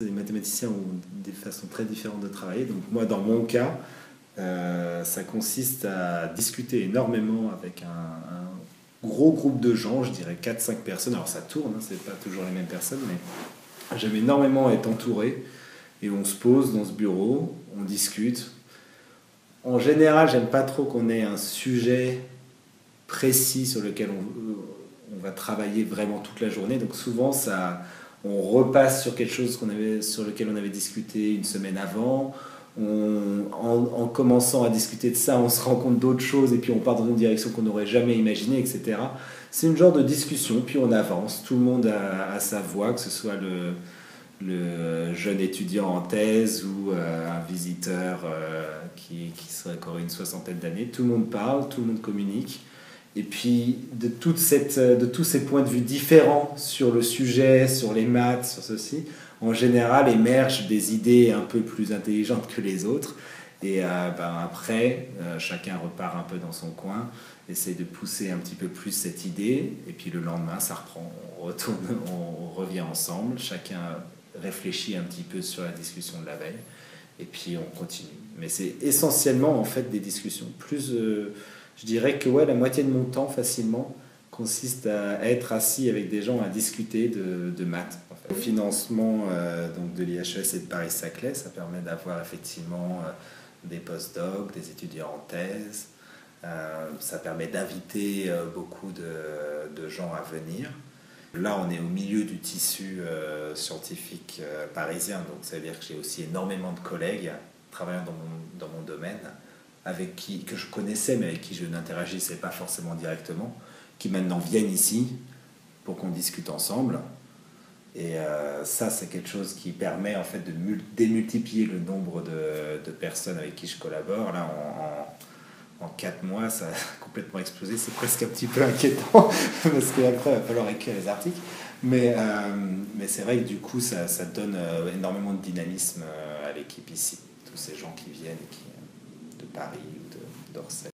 Les mathématiciens ont des façons très différentes de travailler. Donc moi, dans mon cas, ça consiste à discuter énormément avec un gros groupe de gens, je dirais 4-5 personnes. Alors ça tourne, hein, c'est pas toujours les mêmes personnes, mais j'aime énormément être entouré. Et on se pose dans ce bureau, on discute. En général, j'aime pas trop qu'on ait un sujet précis sur lequel on va travailler vraiment toute la journée. Donc souvent, on repasse sur quelque chose sur lequel on avait discuté une semaine avant. En commençant à discuter de ça, on se rend compte d'autres choses et puis on part dans une direction qu'on n'aurait jamais imaginée, etc. C'est une genre de discussion, puis on avance. Tout le monde a sa voix, que ce soit le jeune étudiant en thèse ou un visiteur qui serait encore une soixantaine d'années. Tout le monde parle, tout le monde communique. Et puis de tous ces points de vue différents sur le sujet, sur les maths, sur ceci, en général émergent des idées un peu plus intelligentes que les autres. Et après, chacun repart un peu dans son coin, essaie de pousser un petit peu plus cette idée. Et puis le lendemain, ça reprend, on retourne, on revient ensemble. Chacun réfléchit un petit peu sur la discussion de la veille. Et puis on continue. Mais c'est essentiellement en fait des discussions. Je dirais que la moitié de mon temps facilement consiste à être assis avec des gens à discuter de maths. En fait. Le financement donc de l'IHES et de Paris-Saclay, ça permet d'avoir effectivement des post-docs, des étudiants en thèse. Ça permet d'inviter beaucoup de gens à venir. Là, on est au milieu du tissu scientifique parisien, donc ça veut dire que j'ai aussi énormément de collègues travaillant dans mon domaine, que je connaissais, mais avec qui je n'interagissais pas forcément directement, qui maintenant viennent ici pour qu'on discute ensemble. Et ça, c'est quelque chose qui permet en fait de démultiplier le nombre de personnes avec qui je collabore. Là, en 4 mois, ça a complètement explosé. C'est presque un petit peu inquiétant parce qu'après, il va falloir écrire les articles. Mais c'est vrai que du coup, ça donne énormément de dynamisme à l'équipe ici. Tous ces gens qui viennent de Paris ou d'Orsay.